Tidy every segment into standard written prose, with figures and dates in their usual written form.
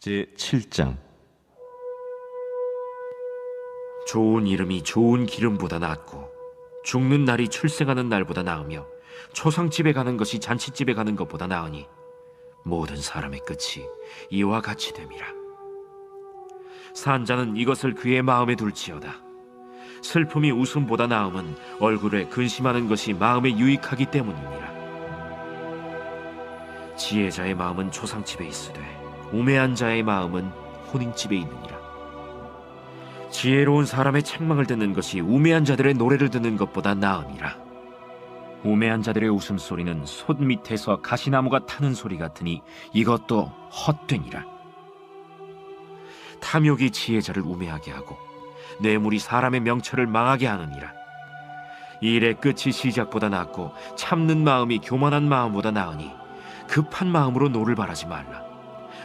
제7장. 좋은 이름이 좋은 기름보다 낫고 죽는 날이 출생하는 날보다 나으며 초상집에 가는 것이 잔치집에 가는 것보다 나으니 모든 사람의 끝이 이와 같이 됨이라. 산 자는 이것을 그의 마음에 둘지어다. 슬픔이 웃음보다 나음은 얼굴에 근심하는 것이 마음에 유익하기 때문이니라. 지혜자의 마음은 초상집에 있으되 우매한 자의 마음은 혼인집에 있느니라. 지혜로운 사람의 책망을 듣는 것이 우매한 자들의 노래를 듣는 것보다 나음이라. 우매한 자들의 웃음소리는 솥 밑에서 가시나무가 타는 소리 같으니 이것도 헛되니라. 탐욕이 지혜자를 우매하게 하고 뇌물이 사람의 명철을 망하게 하느니라. 일의 끝이 시작보다 낫고 참는 마음이 교만한 마음보다 나으니 급한 마음으로 노를 바라지 말라.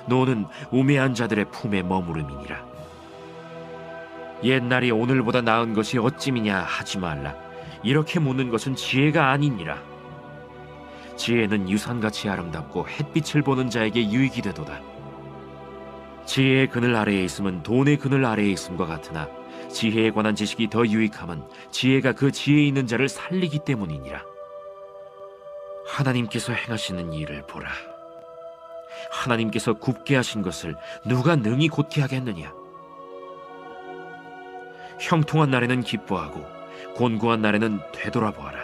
노는 우매한 자들의 품에 머무름이니라. 옛날이 오늘보다 나은 것이 어찌미냐 하지 말라. 이렇게 묻는 것은 지혜가 아니니라. 지혜는 유산같이 아름답고 햇빛을 보는 자에게 유익이 되도다. 지혜의 그늘 아래에 있음은 돈의 그늘 아래에 있음과 같으나 지혜에 관한 지식이 더 유익함은 지혜가 그 지혜 있는 자를 살리기 때문이니라. 하나님께서 행하시는 일을 보라. 하나님께서 굽게 하신 것을 누가 능히 곧게 하겠느냐. 형통한 날에는 기뻐하고 곤고한 날에는 되돌아보아라.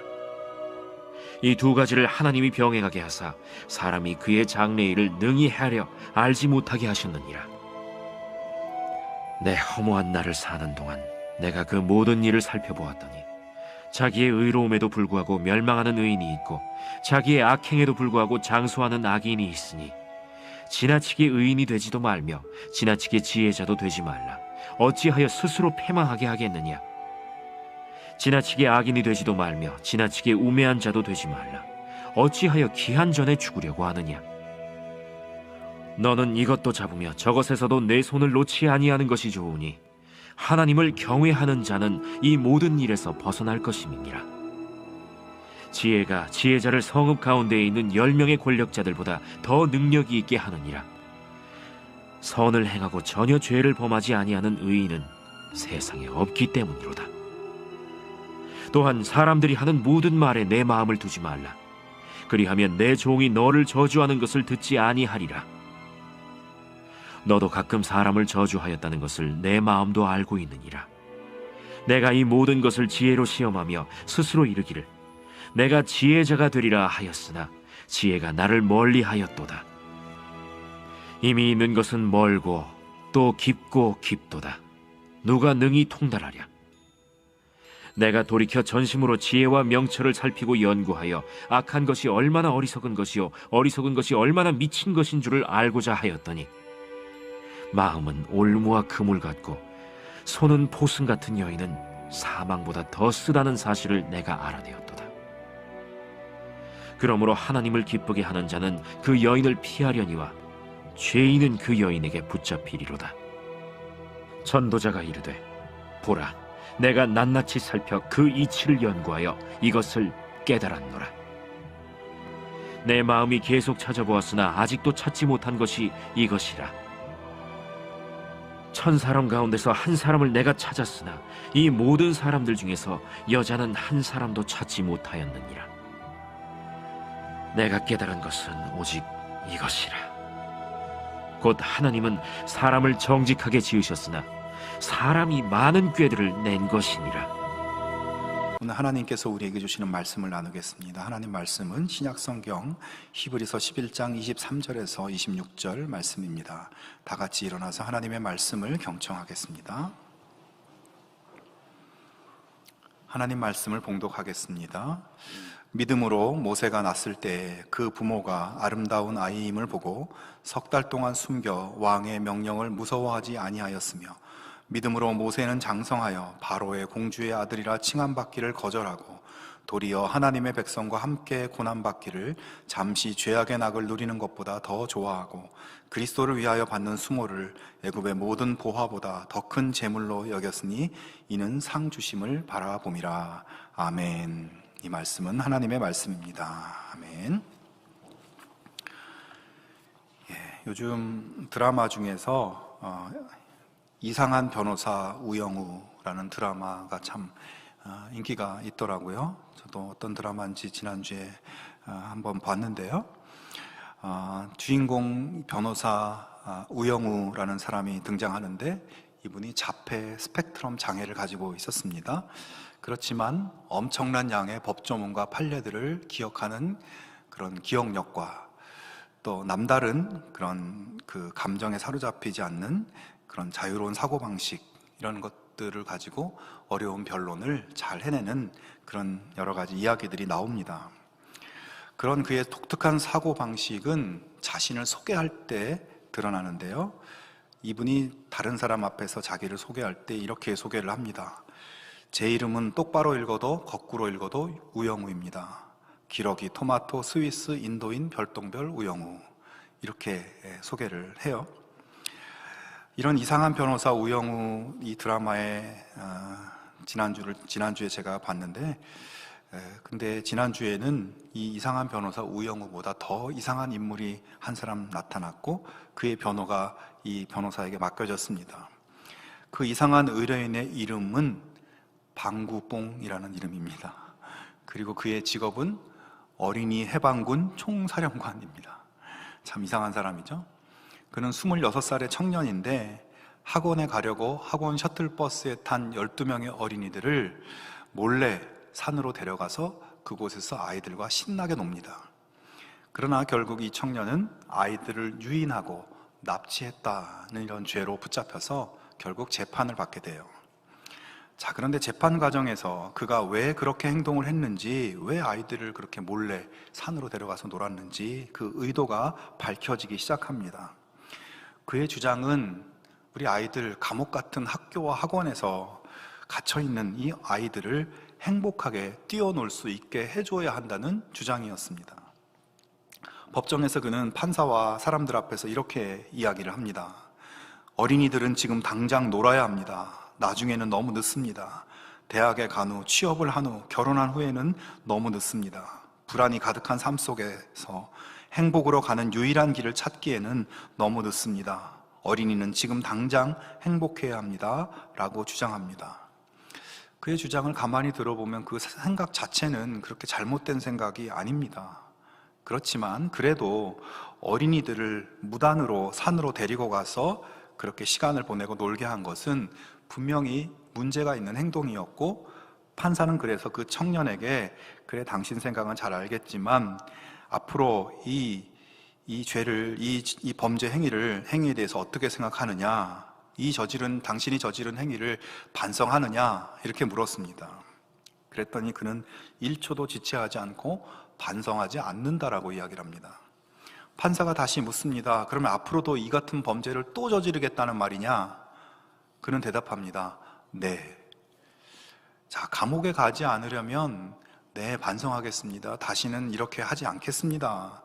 이 두 가지를 하나님이 병행하게 하사 사람이 그의 장래일을 능히 헤아려 알지 못하게 하셨느니라. 내 허무한 날을 사는 동안 내가 그 모든 일을 살펴보았더니 자기의 의로움에도 불구하고 멸망하는 의인이 있고 자기의 악행에도 불구하고 장수하는 악인이 있으니 지나치게 의인이 되지도 말며 지나치게 지혜자도 되지 말라. 어찌하여 스스로 패망하게 하겠느냐. 지나치게 악인이 되지도 말며 지나치게 우매한 자도 되지 말라. 어찌하여 기한 전에 죽으려고 하느냐. 너는 이것도 잡으며 저것에서도 내 손을 놓지 아니하는 것이 좋으니 하나님을 경외하는 자는 이 모든 일에서 벗어날 것임이니라. 지혜가 지혜자를 성읍 가운데에 있는 10명의 권력자들보다 더 능력이 있게 하느니라. 선을 행하고 전혀 죄를 범하지 아니하는 의인은 세상에 없기 때문이로다. 또한 사람들이 하는 모든 말에 내 마음을 두지 말라. 그리하면 내 종이 너를 저주하는 것을 듣지 아니하리라. 너도 가끔 사람을 저주하였다는 것을 내 마음도 알고 있느니라. 내가 이 모든 것을 지혜로 시험하며 스스로 이르기를 내가 지혜자가 되리라 하였으나 지혜가 나를 멀리하였도다. 이미 있는 것은 멀고 또 깊고 깊도다. 누가 능히 통달하랴. 내가 돌이켜 전심으로 지혜와 명철을 살피고 연구하여 악한 것이 얼마나 어리석은 것이요 어리석은 것이 얼마나 미친 것인 줄을 알고자 하였더니 마음은 올무와 그물 같고 손은 포승 같은 여인은 사망보다 더 쓰다는 사실을 내가 알아내었도다. 그러므로 하나님을 기쁘게 하는 자는 그 여인을 피하려니와 죄인은 그 여인에게 붙잡히리로다. 전도자가 이르되 보라, 내가 낱낱이 살펴 그 이치를 연구하여 이것을 깨달았노라. 내 마음이 계속 찾아보았으나 아직도 찾지 못한 것이 이것이라. 1000사람 가운데서 한 사람을 내가 찾았으나 이 모든 사람들 중에서 여자는 한 사람도 찾지 못하였느니라. 내가 깨달은 것은 오직 이것이라. 곧 하나님은 사람을 정직하게 지으셨으나 사람이 많은 꾀들을 낸 것이니라. 오늘 하나님께서 우리에게 주시는 말씀을 나누겠습니다. 하나님 말씀은 신약성경 히브리서 11장 23절에서 26절 말씀입니다. 다 같이 일어나서 하나님의 말씀을 경청하겠습니다. 하나님 말씀을 봉독하겠습니다. 믿음으로 모세가 낳았을 때 그 부모가 아름다운 아이임을 보고 석 달 동안 숨겨 왕의 명령을 무서워하지 아니하였으며 믿음으로 모세는 장성하여 바로의 공주의 아들이라 칭함받기를 거절하고 도리어 하나님의 백성과 함께 고난받기를 잠시 죄악의 낙을 누리는 것보다 더 좋아하고 그리스도를 위하여 받는 수모를 애굽의 모든 보화보다 더 큰 재물로 여겼으니 이는 상 주심을 바라봄이라. 아멘. 이 말씀은 하나님의 말씀입니다. 아멘. 요즘 드라마 중에서 이상한 변호사 우영우라는 드라마가 참 인기가 있더라고요. 저도 어떤 드라마인지 지난주에 한번 봤는데요. 주인공 변호사 우영우라는 사람이 등장하는데 이분이 자폐 스펙트럼 장애를 가지고 있었습니다. 그렇지만 엄청난 양의 법조문과 판례들을 기억하는 그런 기억력과 또 남다른 그런 그 감정에 사로잡히지 않는 그런 자유로운 사고방식, 이런 것들을 가지고 어려운 변론을 잘 해내는 그런 여러 가지 이야기들이 나옵니다. 그런 그의 독특한 사고방식은 자신을 소개할 때 드러나는데요. 이분이 다른 사람 앞에서 자기를 소개할 때 이렇게 소개를 합니다. 제 이름은 똑바로 읽어도 거꾸로 읽어도 우영우입니다. 기러기, 토마토, 스위스, 인도인, 별똥별, 우영우, 이렇게 소개를 해요. 이런 이상한 변호사 우영우 이 드라마에 지난주에 제가 봤는데, 근데 지난주에는 이 이상한 변호사 우영우보다 더 이상한 인물이 한 사람 나타났고 그의 변호가 이 변호사에게 맡겨졌습니다. 그 이상한 의뢰인의 이름은 방구뽕이라는 이름입니다. 그리고 그의 직업은 어린이 해방군 총사령관입니다. 참 이상한 사람이죠. 그는 26살의 청년인데 학원에 가려고 학원 셔틀버스에 탄 12명의 어린이들을 몰래 산으로 데려가서 그곳에서 아이들과 신나게 놉니다. 그러나 결국 이 청년은 아이들을 유인하고 납치했다는 이런 죄로 붙잡혀서 결국 재판을 받게 돼요. 자, 그런데 재판 과정에서 그가 왜 그렇게 행동을 했는지, 왜 아이들을 그렇게 몰래 산으로 데려가서 놀았는지 그 의도가 밝혀지기 시작합니다. 그의 주장은 우리 아이들 감옥 같은 학교와 학원에서 갇혀있는 이 아이들을 행복하게 뛰어놀 수 있게 해줘야 한다는 주장이었습니다. 법정에서 그는 판사와 사람들 앞에서 이렇게 이야기를 합니다. 어린이들은 지금 당장 놀아야 합니다. 나중에는 너무 늦습니다. 대학에 간 후, 취업을 한 후, 결혼한 후에는 너무 늦습니다. 불안이 가득한 삶 속에서 행복으로 가는 유일한 길을 찾기에는 너무 늦습니다. 어린이는 지금 당장 행복해야 합니다. 라고 주장합니다. 그의 주장을 가만히 들어보면 그 생각 자체는 그렇게 잘못된 생각이 아닙니다. 그렇지만 그래도 어린이들을 무단으로 산으로 데리고 가서 그렇게 시간을 보내고 놀게 한 것은 분명히 문제가 있는 행동이었고, 판사는 그래서 그 청년에게 그래, 당신 생각은 잘 알겠지만 앞으로 이 죄를, 이 범죄 행위에 대해서 어떻게 생각하느냐, 당신이 저지른 행위를 반성하느냐, 이렇게 물었습니다. 그랬더니 그는 1초도 지체하지 않고 반성하지 않는다라고 이야기를 합니다. 판사가 다시 묻습니다. 그러면 앞으로도 이 같은 범죄를 또 저지르겠다는 말이냐? 그는 대답합니다. 네. 자, 감옥에 가지 않으려면 네, 반성하겠습니다. 다시는 이렇게 하지 않겠습니다.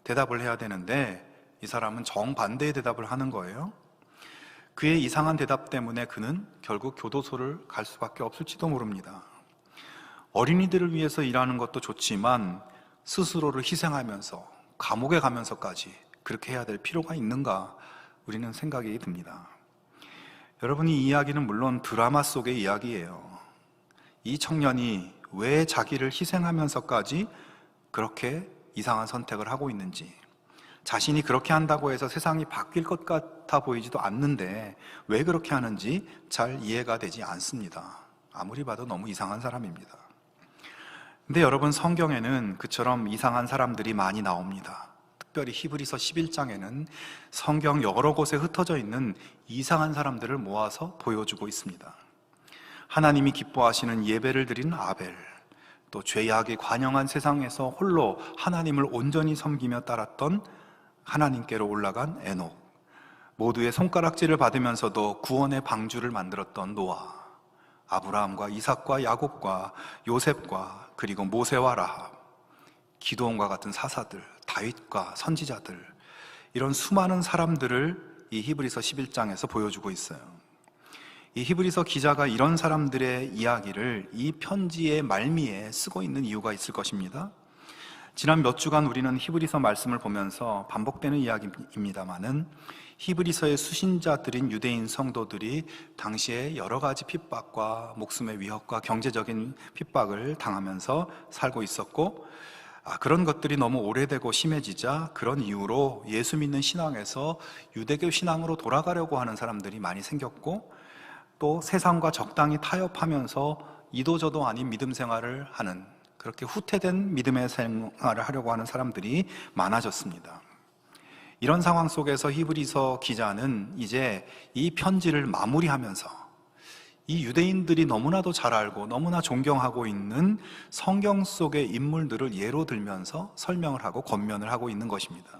대답을 해야 되는데 이 사람은 정반대의 대답을 하는 거예요. 그의 이상한 대답 때문에 그는 결국 교도소를 갈 수밖에 없을지도 모릅니다. 어린이들을 위해서 일하는 것도 좋지만 스스로를 희생하면서 감옥에 가면서까지 그렇게 해야 될 필요가 있는가, 우리는 생각이 듭니다. 여러분, 이 이야기는 물론 드라마 속의 이야기예요. 이 청년이 왜 자기를 희생하면서까지 그렇게 이상한 선택을 하고 있는지, 자신이 그렇게 한다고 해서 세상이 바뀔 것 같아 보이지도 않는데 왜 그렇게 하는지 잘 이해가 되지 않습니다. 아무리 봐도 너무 이상한 사람입니다. 근데 여러분, 성경에는 그처럼 이상한 사람들이 많이 나옵니다. 특별히 히브리서 11장에는 성경 여러 곳에 흩어져 있는 이상한 사람들을 모아서 보여주고 있습니다. 하나님이 기뻐하시는 예배를 드린 아벨, 또 죄악이 관영한 세상에서 홀로 하나님을 온전히 섬기며 따랐던 하나님께로 올라간 에녹, 모두의 손가락질을 받으면서도 구원의 방주를 만들었던 노아, 아브라함과 이삭과 야곱과 요셉과 그리고 모세와 라합, 기드온과 같은 사사들, 다윗과 선지자들, 이런 수많은 사람들을 이 히브리서 11장에서 보여주고 있어요. 이 히브리서 기자가 이런 사람들의 이야기를 이 편지의 말미에 쓰고 있는 이유가 있을 것입니다. 지난 몇 주간 우리는 히브리서 말씀을 보면서 반복되는 이야기입니다마는 히브리서의 수신자들인 유대인 성도들이 당시에 여러 가지 핍박과 목숨의 위협과 경제적인 핍박을 당하면서 살고 있었고, 그런 것들이 너무 오래되고 심해지자 그런 이유로 예수 믿는 신앙에서 유대교 신앙으로 돌아가려고 하는 사람들이 많이 생겼고, 또 세상과 적당히 타협하면서 이도저도 아닌 믿음 생활을 하는, 그렇게 후퇴된 믿음의 생활을 하려고 하는 사람들이 많아졌습니다. 이런 상황 속에서 히브리서 기자는 이제 이 편지를 마무리하면서 이 유대인들이 너무나도 잘 알고 너무나 존경하고 있는 성경 속의 인물들을 예로 들면서 설명을 하고 권면을 하고 있는 것입니다.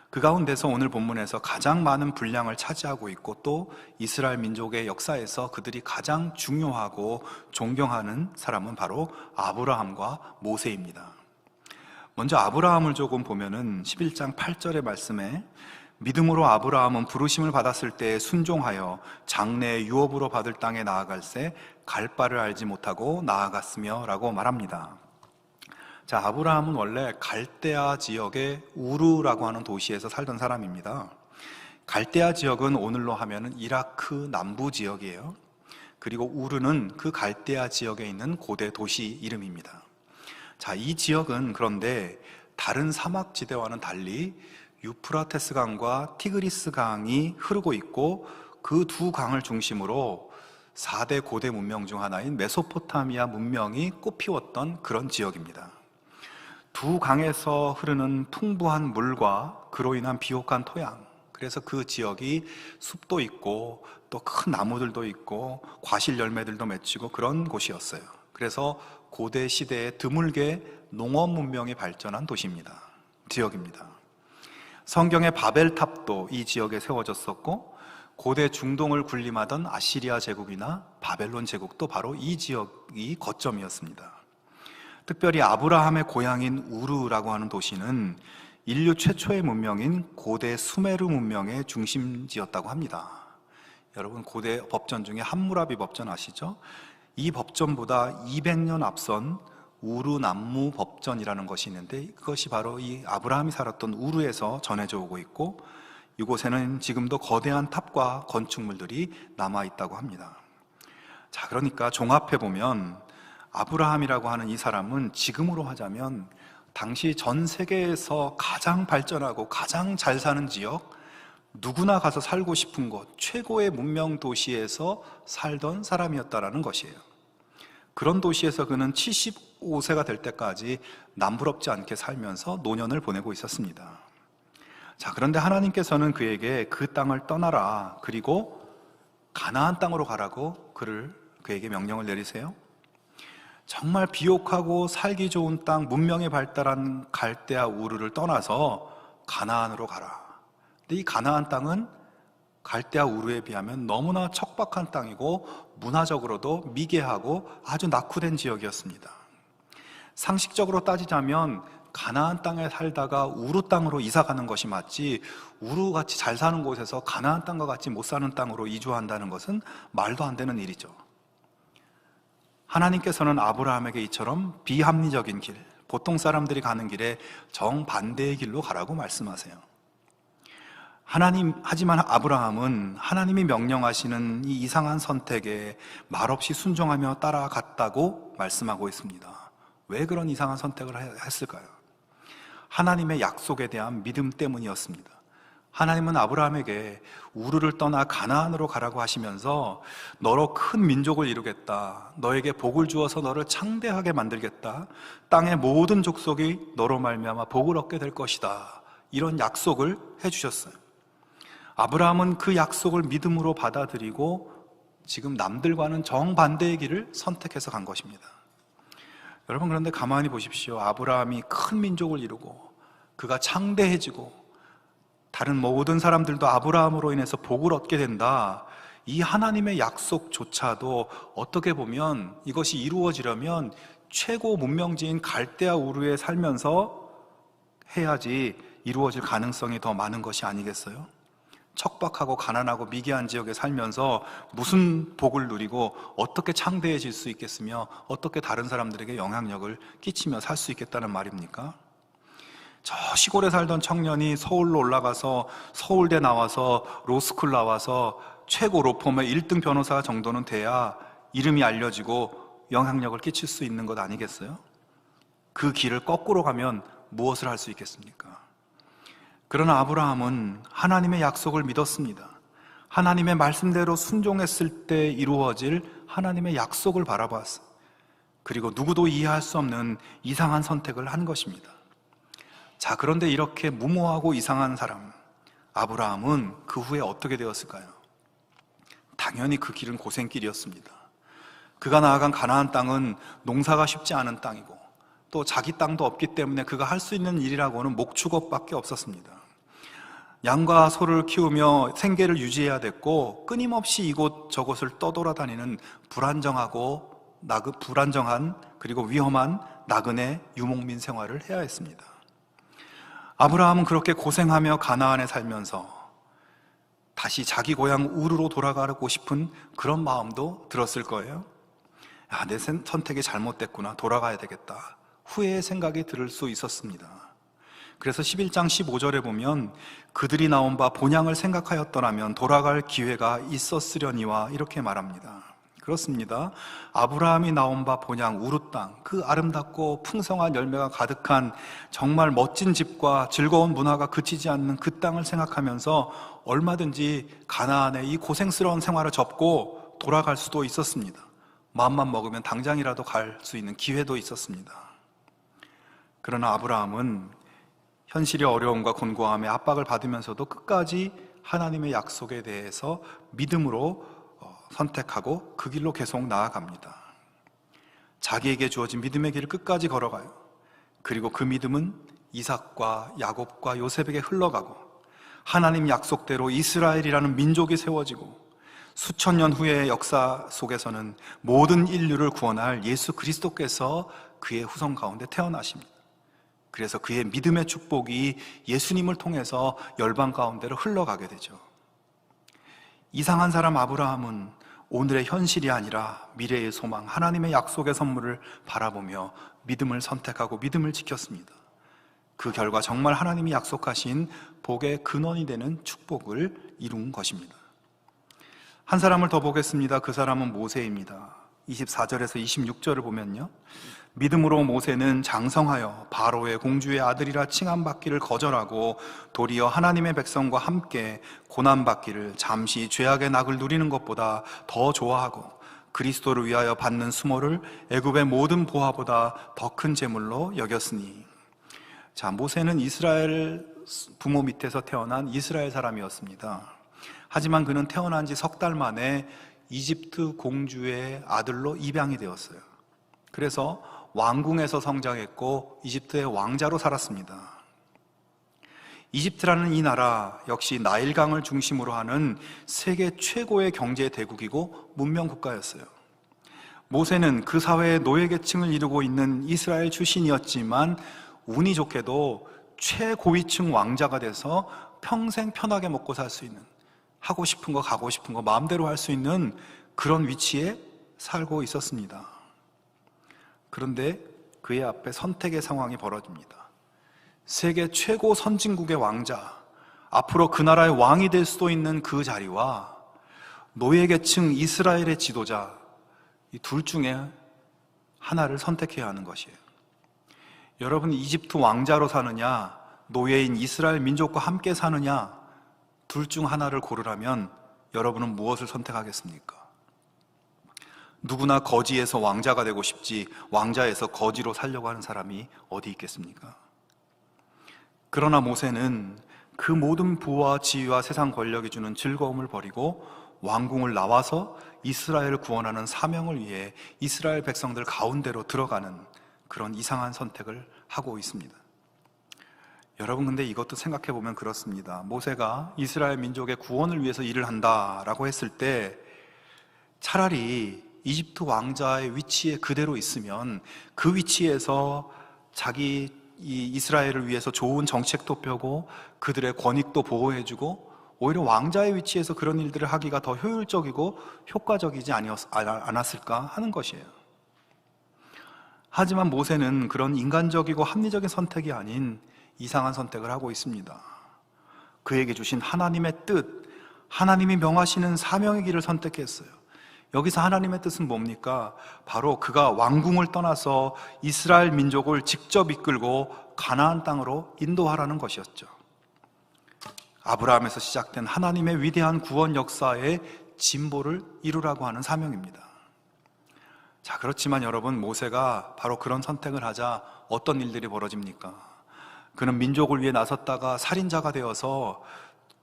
그 가운데서 오늘 본문에서 가장 많은 분량을 차지하고 있고, 또 이스라엘 민족의 역사에서 그들이 가장 중요하고 존경하는 사람은 바로 아브라함과 모세입니다. 먼저 아브라함을 조금 보면은 11장 8절의 말씀에 믿음으로 아브라함은 부르심을 받았을 때 순종하여 장래의 유업으로 받을 땅에 나아갈새 갈 바를 알지 못하고 나아갔으며 라고 말합니다. 자, 아브라함은 원래 갈대아 지역의 우르라고 하는 도시에서 살던 사람입니다. 갈대아 지역은 오늘로 하면은 이라크 남부 지역이에요. 그리고 우르는 그 갈대아 지역에 있는 고대 도시 이름입니다. 자, 이 지역은 그런데 다른 사막 지대와는 달리 유프라테스 강과 티그리스 강이 흐르고 있고, 그 두 강을 중심으로 4대 고대 문명 중 하나인 메소포타미아 문명이 꽃피웠던 그런 지역입니다. 두 강에서 흐르는 풍부한 물과 그로 인한 비옥한 토양, 그래서 그 지역이 숲도 있고 또 큰 나무들도 있고 과실 열매들도 맺히고 그런 곳이었어요. 그래서 고대 시대에 드물게 농업 문명이 발전한 도시입니다. 지역입니다. 성경의 바벨탑도 이 지역에 세워졌었고, 고대 중동을 군림하던 아시리아 제국이나 바벨론 제국도 바로 이 지역이 거점이었습니다. 특별히 아브라함의 고향인 우르라고 하는 도시는 인류 최초의 문명인 고대 수메르 문명의 중심지였다고 합니다. 여러분, 고대 법전 중에 함무라비 법전 아시죠? 이 법전보다 200년 앞선 우르 남무 법전이라는 것이 있는데, 그것이 바로 이 아브라함이 살았던 우르에서 전해져 오고 있고, 이곳에는 지금도 거대한 탑과 건축물들이 남아있다고 합니다. 자, 그러니까 종합해 보면 아브라함이라고 하는 이 사람은 지금으로 하자면 당시 전 세계에서 가장 발전하고 가장 잘 사는 지역, 누구나 가서 살고 싶은 곳, 최고의 문명 도시에서 살던 사람이었다라는 것이에요. 그런 도시에서 그는 75세가 될 때까지 남부럽지 않게 살면서 노년을 보내고 있었습니다. 자, 그런데 하나님께서는 그에게 그 땅을 떠나라, 그리고 가나안 땅으로 가라고 그에게 명령을 내리세요. 정말 비옥하고 살기 좋은 땅, 문명이 발달한 갈대아 우르를 떠나서 가나안으로 가라. 근데 이 가나안 땅은 갈대아 우르에 비하면 너무나 척박한 땅이고 문화적으로도 미개하고 아주 낙후된 지역이었습니다. 상식적으로 따지자면 가나안 땅에 살다가 우르 땅으로 이사 가는 것이 맞지, 우르같이 잘 사는 곳에서 가나안 땅과 같이 못 사는 땅으로 이주한다는 것은 말도 안 되는 일이죠. 하나님께서는 아브라함에게 이처럼 비합리적인 길, 보통 사람들이 가는 길에 정반대의 길로 가라고 말씀하세요. 하지만 아브라함은 하나님이 명령하시는 이 이상한 선택에 말없이 순종하며 따라갔다고 말씀하고 있습니다. 왜 그런 이상한 선택을 했을까요? 하나님의 약속에 대한 믿음 때문이었습니다. 하나님은 아브라함에게 우르를 떠나 가나안으로 가라고 하시면서 너로 큰 민족을 이루겠다, 너에게 복을 주어서 너를 창대하게 만들겠다, 땅의 모든 족속이 너로 말미암아 복을 얻게 될 것이다, 이런 약속을 해주셨어요. 아브라함은 그 약속을 믿음으로 받아들이고 지금 남들과는 정반대의 길을 선택해서 간 것입니다. 여러분, 그런데 가만히 보십시오. 아브라함이 큰 민족을 이루고 그가 창대해지고 다른 모든 사람들도 아브라함으로 인해서 복을 얻게 된다, 이 하나님의 약속조차도 어떻게 보면 이것이 이루어지려면 최고 문명지인 갈대아 우르에 살면서 해야지 이루어질 가능성이 더 많은 것이 아니겠어요? 척박하고 가난하고 미개한 지역에 살면서 무슨 복을 누리고 어떻게 창대해질 수 있겠으며 어떻게 다른 사람들에게 영향력을 끼치며 살 수 있겠다는 말입니까? 저 시골에 살던 청년이 서울로 올라가서 서울대 나와서 로스쿨 나와서 최고 로펌의 1등 변호사 정도는 돼야 이름이 알려지고 영향력을 끼칠 수 있는 것 아니겠어요? 그 길을 거꾸로 가면 무엇을 할 수 있겠습니까? 그러나 아브라함은 하나님의 약속을 믿었습니다. 하나님의 말씀대로 순종했을 때 이루어질 하나님의 약속을 바라보았어요. 그리고 누구도 이해할 수 없는 이상한 선택을 한 것입니다. 자, 그런데 이렇게 무모하고 이상한 사람 아브라함은 그 후에 어떻게 되었을까요? 당연히 그 길은 고생길이었습니다. 그가 나아간 가나안 땅은 농사가 쉽지 않은 땅이고 또 자기 땅도 없기 때문에 그가 할 수 있는 일이라고는 목축업밖에 없었습니다. 양과 소를 키우며 생계를 유지해야 됐고 끊임없이 이곳 저곳을 떠돌아다니는 불안정한 그리고 위험한 나그네 유목민 생활을 해야 했습니다. 아브라함은 그렇게 고생하며 가나안에 살면서 다시 자기 고향 우르로 돌아가고 싶은 그런 마음도 들었을 거예요. 내 선택이 잘못됐구나, 돌아가야 되겠다, 후회의 생각이 들 수 있었습니다. 그래서 11장 15절에 보면 그들이 나온 바 본향을 생각하였더라면 돌아갈 기회가 있었으려니와 이렇게 말합니다. 그렇습니다. 아브라함이 나온 바 본향 우르 땅, 그 아름답고 풍성한 열매가 가득한 정말 멋진 집과 즐거운 문화가 그치지 않는 그 땅을 생각하면서 얼마든지 가나안의 이 고생스러운 생활을 접고 돌아갈 수도 있었습니다. 마음만 먹으면 당장이라도 갈 수 있는 기회도 있었습니다. 그러나 아브라함은 현실의 어려움과 곤고함에 압박을 받으면서도 끝까지 하나님의 약속에 대해서 믿음으로 선택하고 그 길로 계속 나아갑니다. 자기에게 주어진 믿음의 길을 끝까지 걸어가요. 그리고 그 믿음은 이삭과 야곱과 요셉에게 흘러가고 하나님 약속대로 이스라엘이라는 민족이 세워지고 수천 년 후의 역사 속에서는 모든 인류를 구원할 예수 그리스도께서 그의 후손 가운데 태어나십니다. 그래서 그의 믿음의 축복이 예수님을 통해서 열방 가운데로 흘러가게 되죠. 이상한 사람 아브라함은 오늘의 현실이 아니라 미래의 소망, 하나님의 약속의 선물을 바라보며 믿음을 선택하고 믿음을 지켰습니다. 그 결과 정말 하나님이 약속하신 복의 근원이 되는 축복을 이룬 것입니다. 한 사람을 더 보겠습니다. 그 사람은 모세입니다. 24절에서 26절을 보면요, 믿음으로 모세는 장성하여 바로의 공주의 아들이라 칭함받기를 거절하고 도리어 하나님의 백성과 함께 고난받기를 잠시 죄악의 낙을 누리는 것보다 더 좋아하고 그리스도를 위하여 받는 수모를 애굽의 모든 보화보다 더 큰 재물로 여겼으니. 자, 모세는 이스라엘 부모 밑에서 태어난 이스라엘 사람이었습니다. 하지만 그는 태어난 지 석 달 만에 이집트 공주의 아들로 입양이 되었어요. 그래서 왕궁에서 성장했고 이집트의 왕자로 살았습니다. 이집트라는 이 나라 역시 나일강을 중심으로 하는 세계 최고의 경제 대국이고 문명 국가였어요. 모세는 그 사회의 노예계층을 이루고 있는 이스라엘 출신이었지만 운이 좋게도 최고위층 왕자가 돼서 평생 편하게 먹고 살 수 있는, 하고 싶은 거 가고 싶은 거 마음대로 할 수 있는 그런 위치에 살고 있었습니다. 그런데 그의 앞에 선택의 상황이 벌어집니다. 세계 최고 선진국의 왕자, 앞으로 그 나라의 왕이 될 수도 있는 그 자리와 노예계층 이스라엘의 지도자, 이 둘 중에 하나를 선택해야 하는 것이에요. 여러분, 이집트 왕자로 사느냐, 노예인 이스라엘 민족과 함께 사느냐, 둘 중 하나를 고르라면 여러분은 무엇을 선택하겠습니까? 누구나 거지에서 왕자가 되고 싶지 왕자에서 거지로 살려고 하는 사람이 어디 있겠습니까? 그러나 모세는 그 모든 부와 지위와 세상 권력이 주는 즐거움을 버리고 왕궁을 나와서 이스라엘을 구원하는 사명을 위해 이스라엘 백성들 가운데로 들어가는 그런 이상한 선택을 하고 있습니다. 여러분, 근데 이것도 생각해 보면 그렇습니다. 모세가 이스라엘 민족의 구원을 위해서 일을 한다라고 했을 때 차라리 이집트 왕자의 위치에 그대로 있으면 그 위치에서 자기 이 이스라엘을 위해서 좋은 정책도 펴고 그들의 권익도 보호해주고 오히려 왕자의 위치에서 그런 일들을 하기가 더 효율적이고 효과적이지 않았을까 하는 것이에요. 하지만 모세는 그런 인간적이고 합리적인 선택이 아닌 이상한 선택을 하고 있습니다. 그에게 주신 하나님의 뜻, 하나님이 명하시는 사명의 길을 선택했어요. 여기서 하나님의 뜻은 뭡니까? 바로 그가 왕궁을 떠나서 이스라엘 민족을 직접 이끌고 가나안 땅으로 인도하라는 것이었죠. 아브라함에서 시작된 하나님의 위대한 구원 역사의 진보를 이루라고 하는 사명입니다. 자, 그렇지만 여러분, 모세가 바로 그런 선택을 하자 어떤 일들이 벌어집니까? 그는 민족을 위해 나섰다가 살인자가 되어서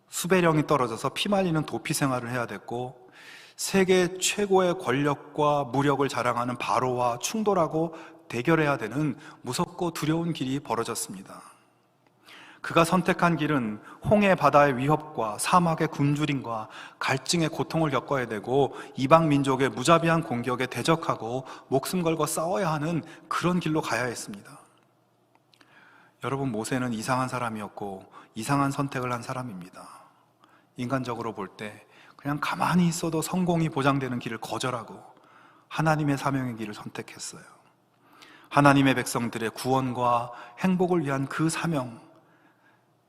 수배령이 떨어져서 피말리는 도피 생활을 해야 됐고, 세계 최고의 권력과 무력을 자랑하는 바로와 충돌하고 대결해야 되는 무섭고 두려운 길이 벌어졌습니다. 그가 선택한 길은 홍해 바다의 위협과 사막의 굶주림과 갈증의 고통을 겪어야 되고, 이방 민족의 무자비한 공격에 대적하고 목숨 걸고 싸워야 하는 그런 길로 가야 했습니다. 여러분, 모세는 이상한 사람이었고 이상한 선택을 한 사람입니다. 인간적으로 볼 때 그냥 가만히 있어도 성공이 보장되는 길을 거절하고 하나님의 사명의 길을 선택했어요. 하나님의 백성들의 구원과 행복을 위한 그 사명,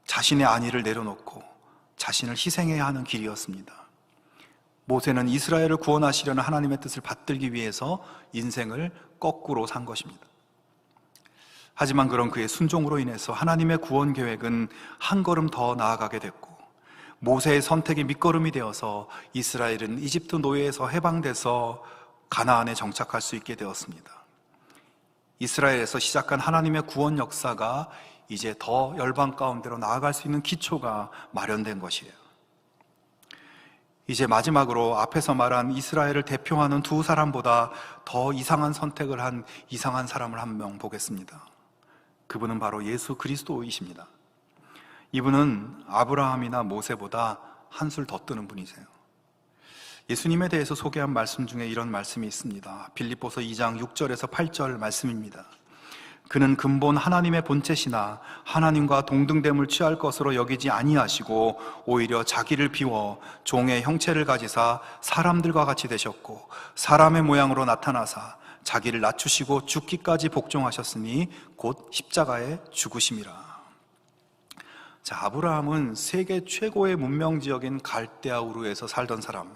자신의 안위를 내려놓고 자신을 희생해야 하는 길이었습니다. 모세는 이스라엘을 구원하시려는 하나님의 뜻을 받들기 위해서 인생을 거꾸로 산 것입니다. 하지만 그런 그의 순종으로 인해서 하나님의 구원 계획은 한 걸음 더 나아가게 됐고, 모세의 선택이 밑거름이 되어서 이스라엘은 이집트 노예에서 해방돼서 가나안에 정착할 수 있게 되었습니다. 이스라엘에서 시작한 하나님의 구원 역사가 이제 더 열방 가운데로 나아갈 수 있는 기초가 마련된 것이에요. 이제 마지막으로 앞에서 말한 이스라엘을 대표하는 두 사람보다 더 이상한 선택을 한 이상한 사람을 한 명 보겠습니다. 그분은 바로 예수 그리스도이십니다. 이분은 아브라함이나 모세보다 한술 더 뜨는 분이세요. 예수님에 대해서 소개한 말씀 중에 이런 말씀이 있습니다. 빌립보서 2장 6절에서 8절 말씀입니다. 그는 근본 하나님의 본체시나 하나님과 동등됨을 취할 것으로 여기지 아니하시고 오히려 자기를 비워 종의 형체를 가지사 사람들과 같이 되셨고, 사람의 모양으로 나타나사 자기를 낮추시고 죽기까지 복종하셨으니 곧 십자가에 죽으심이라. 자, 아브라함은 세계 최고의 문명 지역인 갈대아 우르에서 살던 사람,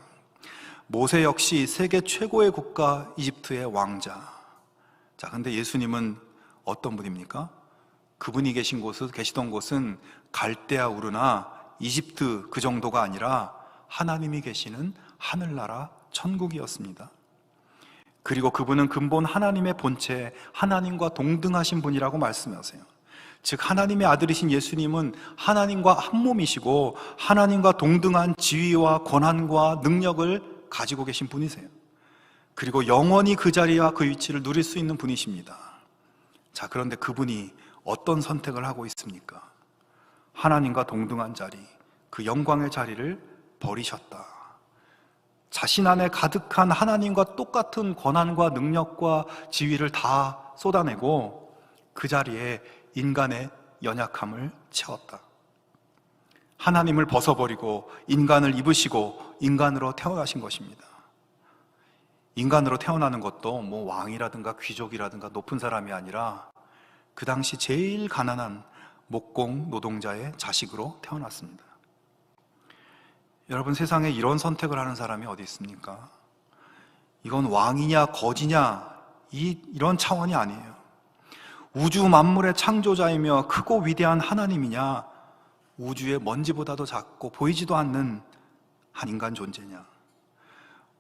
모세 역시 세계 최고의 국가 이집트의 왕자. 자, 근데 예수님은 어떤 분입니까? 그분이 계시던 곳은 갈대아 우르나 이집트 그 정도가 아니라 하나님이 계시는 하늘나라 천국이었습니다. 그리고 그분은 근본 하나님의 본체, 하나님과 동등하신 분이라고 말씀하세요. 즉, 하나님의 아들이신 예수님은 하나님과 한 몸이시고 하나님과 동등한 지위와 권한과 능력을 가지고 계신 분이세요. 그리고 영원히 그 자리와 그 위치를 누릴 수 있는 분이십니다. 자, 그런데 그분이 어떤 선택을 하고 있습니까? 하나님과 동등한 자리, 그 영광의 자리를 버리셨다. 자신 안에 가득한 하나님과 똑같은 권한과 능력과 지위를 다 쏟아내고 그 자리에 인간의 연약함을 채웠다. 하나님을 벗어버리고 인간을 입으시고 인간으로 태어나신 것입니다. 인간으로 태어나는 것도 뭐 왕이라든가 귀족이라든가 높은 사람이 아니라 그 당시 제일 가난한 목공 노동자의 자식으로 태어났습니다. 여러분, 세상에 이런 선택을 하는 사람이 어디 있습니까? 이건 왕이냐 거지냐 이런 차원이 아니에요. 우주 만물의 창조자이며 크고 위대한 하나님이냐, 우주의 먼지보다도 작고 보이지도 않는 한 인간 존재냐,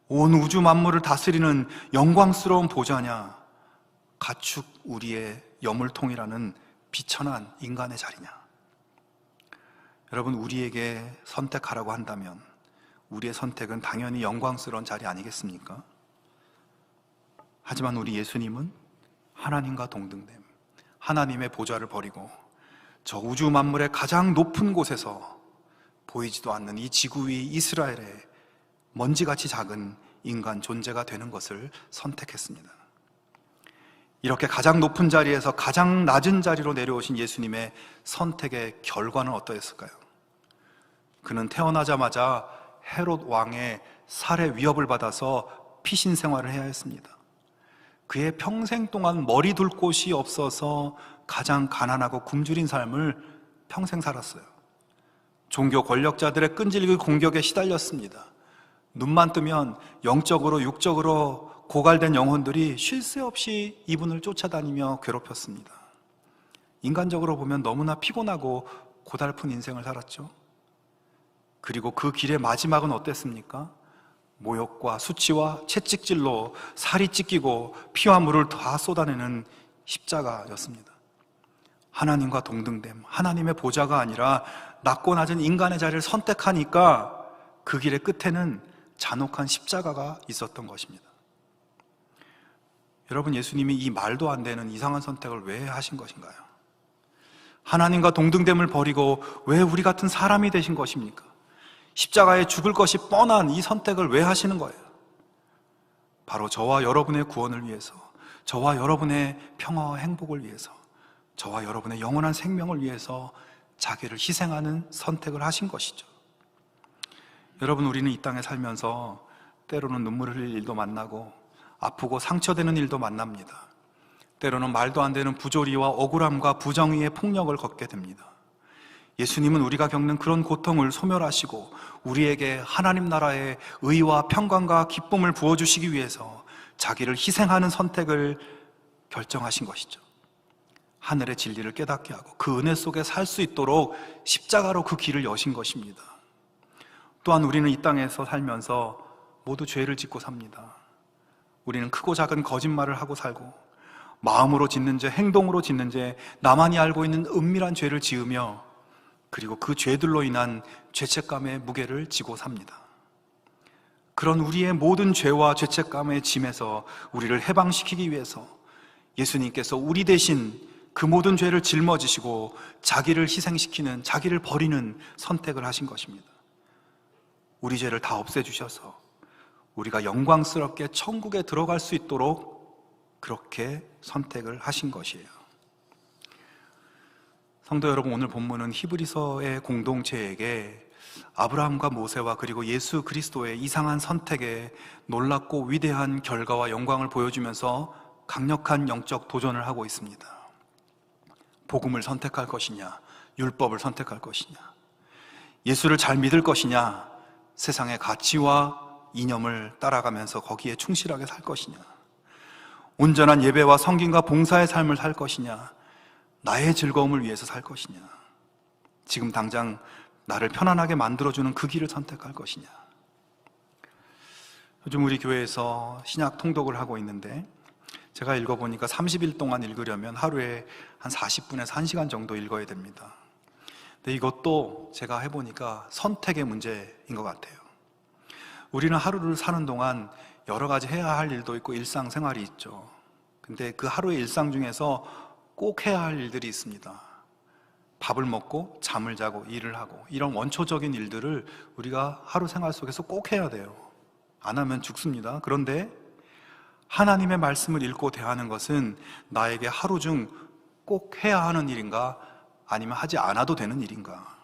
온 우주 만물을 다스리는 영광스러운 보좌냐, 가축 우리의 여물통이라는 비천한 인간의 자리냐. 여러분, 우리에게 선택하라고 한다면 우리의 선택은 당연히 영광스러운 자리 아니겠습니까? 하지만 우리 예수님은 하나님과 동등됨, 하나님의 보좌를 버리고 저 우주 만물의 가장 높은 곳에서 보이지도 않는 이 지구 위 이스라엘의 먼지같이 작은 인간 존재가 되는 것을 선택했습니다. 이렇게 가장 높은 자리에서 가장 낮은 자리로 내려오신 예수님의 선택의 결과는 어떠했을까요? 그는 태어나자마자 헤롯 왕의 살해 위협을 받아서 피신 생활을 해야 했습니다. 그의 평생 동안 머리 둘 곳이 없어서 가장 가난하고 굶주린 삶을 평생 살았어요. 종교 권력자들의 끈질긴 공격에 시달렸습니다. 눈만 뜨면 영적으로 육적으로 고갈된 영혼들이 쉴 새 없이 이분을 쫓아다니며 괴롭혔습니다. 인간적으로 보면 너무나 피곤하고 고달픈 인생을 살았죠. 그리고 그 길의 마지막은 어땠습니까? 모욕과 수치와 채찍질로 살이 찢기고 피와 물을 다 쏟아내는 십자가였습니다. 하나님과 동등됨, 하나님의 보좌가 아니라 낮고 낮은 인간의 자리를 선택하니까 그 길의 끝에는 잔혹한 십자가가 있었던 것입니다. 여러분, 예수님이 이 말도 안 되는 이상한 선택을 왜 하신 것인가요? 하나님과 동등됨을 버리고 왜 우리 같은 사람이 되신 것입니까? 십자가에 죽을 것이 뻔한 이 선택을 왜 하시는 거예요? 바로 저와 여러분의 구원을 위해서, 저와 여러분의 평화와 행복을 위해서, 저와 여러분의 영원한 생명을 위해서 자기를 희생하는 선택을 하신 것이죠. 여러분, 우리는 이 땅에 살면서 때로는 눈물 흘릴 일도 만나고 아프고 상처되는 일도 만납니다. 때로는 말도 안 되는 부조리와 억울함과 부정의의 폭력을 걷게 됩니다. 예수님은 우리가 겪는 그런 고통을 소멸하시고 우리에게 하나님 나라의 의와 평강과 기쁨을 부어주시기 위해서 자기를 희생하는 선택을 결정하신 것이죠. 하늘의 진리를 깨닫게 하고 그 은혜 속에 살 수 있도록 십자가로 그 길을 여신 것입니다. 또한 우리는 이 땅에서 살면서 모두 죄를 짓고 삽니다. 우리는 크고 작은 거짓말을 하고 살고 마음으로 짓는 죄, 행동으로 짓는 죄, 나만이 알고 있는 은밀한 죄를 지으며 그리고 그 죄들로 인한 죄책감의 무게를 지고 삽니다. 그런 우리의 모든 죄와 죄책감의 짐에서 우리를 해방시키기 위해서 예수님께서 우리 대신 그 모든 죄를 짊어지시고 자기를 희생시키는, 자기를 버리는 선택을 하신 것입니다. 우리 죄를 다 없애주셔서 우리가 영광스럽게 천국에 들어갈 수 있도록 그렇게 선택을 하신 것이에요. 성도 여러분, 오늘 본문은 히브리서의 공동체에게 아브라함과 모세와 그리고 예수 그리스도의 이상한 선택에 놀랍고 위대한 결과와 영광을 보여주면서 강력한 영적 도전을 하고 있습니다. 복음을 선택할 것이냐, 율법을 선택할 것이냐, 예수를 잘 믿을 것이냐, 세상의 가치와 이념을 따라가면서 거기에 충실하게 살 것이냐, 온전한 예배와 성김과 봉사의 삶을 살 것이냐, 나의 즐거움을 위해서 살 것이냐, 지금 당장 나를 편안하게 만들어주는 그 길을 선택할 것이냐. 요즘 우리 교회에서 신약 통독을 하고 있는데 제가 읽어보니까 30일 동안 읽으려면 하루에 한 40분에서 1시간 정도 읽어야 됩니다. 근데 이것도 제가 해보니까 선택의 문제인 것 같아요. 우리는 하루를 사는 동안 여러 가지 해야 할 일도 있고 일상생활이 있죠. 근데 그 하루의 일상 중에서 꼭 해야 할 일들이 있습니다. 밥을 먹고 잠을 자고 일을 하고 이런 원초적인 일들을 우리가 하루 생활 속에서 꼭 해야 돼요. 안 하면 죽습니다. 그런데 하나님의 말씀을 읽고 대하는 것은 나에게 하루 중 꼭 해야 하는 일인가 아니면 하지 않아도 되는 일인가.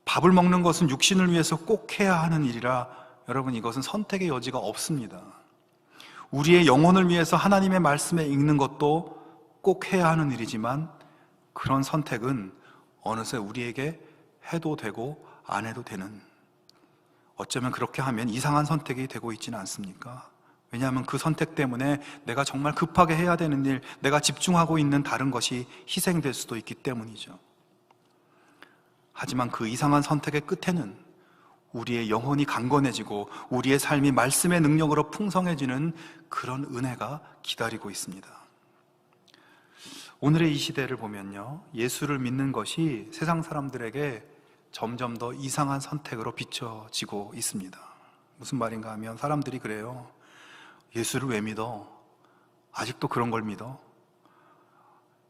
밥을 먹는 것은 육신을 위해서 꼭 해야 하는 일이라 여러분, 이것은 선택의 여지가 없습니다. 우리의 영혼을 위해서 하나님의 말씀에 읽는 것도 꼭 해야 하는 일이지만 그런 선택은 어느새 우리에게 해도 되고 안 해도 되는, 어쩌면 그렇게 하면 이상한 선택이 되고 있지는 않습니까? 왜냐하면 그 선택 때문에 내가 정말 급하게 해야 되는 일, 내가 집중하고 있는 다른 것이 희생될 수도 있기 때문이죠. 하지만 그 이상한 선택의 끝에는 우리의 영혼이 강건해지고 우리의 삶이 말씀의 능력으로 풍성해지는 그런 은혜가 기다리고 있습니다. 오늘의 이 시대를 보면요, 예수를 믿는 것이 세상 사람들에게 점점 더 이상한 선택으로 비춰지고 있습니다. 무슨 말인가 하면 사람들이 그래요. 예수를 왜 믿어? 아직도 그런 걸 믿어?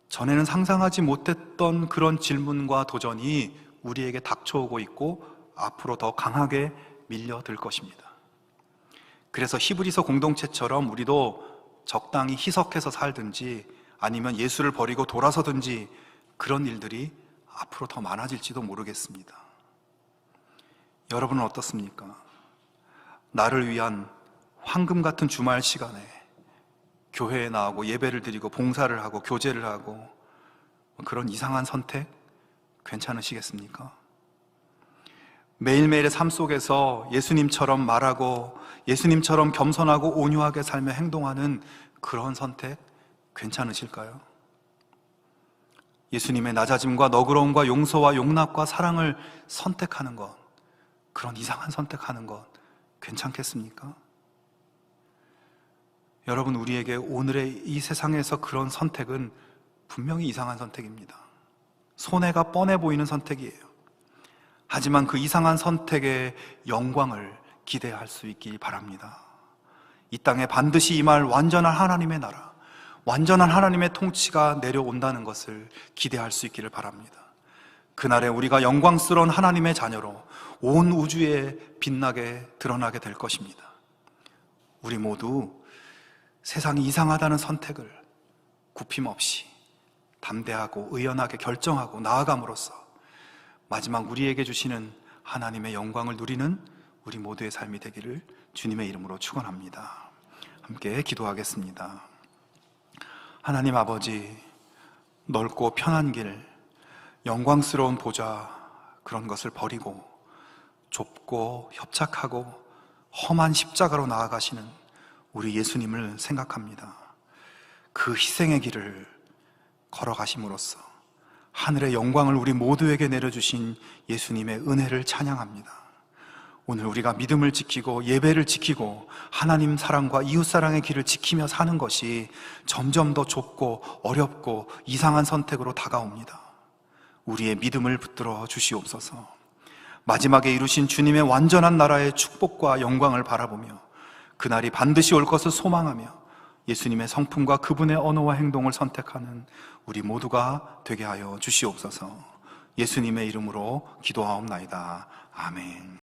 전에는 상상하지 못했던 그런 질문과 도전이 우리에게 닥쳐오고 있고 앞으로 더 강하게 밀려들 것입니다. 그래서 히브리서 공동체처럼 우리도 적당히 희석해서 살든지 아니면 예수를 버리고 돌아서든지 그런 일들이 앞으로 더 많아질지도 모르겠습니다. 여러분은 어떻습니까? 나를 위한 황금 같은 주말 시간에 교회에 나오고 예배를 드리고 봉사를 하고 교제를 하고 그런 이상한 선택 괜찮으시겠습니까? 매일매일의 삶 속에서 예수님처럼 말하고 예수님처럼 겸손하고 온유하게 살며 행동하는 그런 선택 괜찮으실까요? 예수님의 낮아짐과 너그러움과 용서와 용납과 사랑을 선택하는 것, 그런 이상한 선택하는 것 괜찮겠습니까? 여러분, 우리에게 오늘의 이 세상에서 그런 선택은 분명히 이상한 선택입니다. 손해가 뻔해 보이는 선택이에요. 하지만 그 이상한 선택의 영광을 기대할 수 있길 바랍니다. 이 땅에 반드시 임할 완전한 하나님의 나라, 완전한 하나님의 통치가 내려온다는 것을 기대할 수 있기를 바랍니다. 그날에 우리가 영광스러운 하나님의 자녀로 온 우주에 빛나게 드러나게 될 것입니다. 우리 모두 세상이 이상하다는 선택을 굽힘없이 담대하고 의연하게 결정하고 나아감으로써 마지막 우리에게 주시는 하나님의 영광을 누리는 우리 모두의 삶이 되기를 주님의 이름으로 축원합니다. 함께 기도하겠습니다. 하나님 아버지, 넓고 편한 길, 영광스러운 보좌, 그런 것을 버리고 좁고 협착하고 험한 십자가로 나아가시는 우리 예수님을 생각합니다. 그 희생의 길을 걸어가심으로써 하늘의 영광을 우리 모두에게 내려주신 예수님의 은혜를 찬양합니다. 오늘 우리가 믿음을 지키고 예배를 지키고 하나님 사랑과 이웃 사랑의 길을 지키며 사는 것이 점점 더 좁고 어렵고 이상한 선택으로 다가옵니다. 우리의 믿음을 붙들어 주시옵소서. 마지막에 이루신 주님의 완전한 나라의 축복과 영광을 바라보며 그날이 반드시 올 것을 소망하며 예수님의 성품과 그분의 언어와 행동을 선택하는 우리 모두가 되게 하여 주시옵소서. 예수님의 이름으로 기도하옵나이다. 아멘.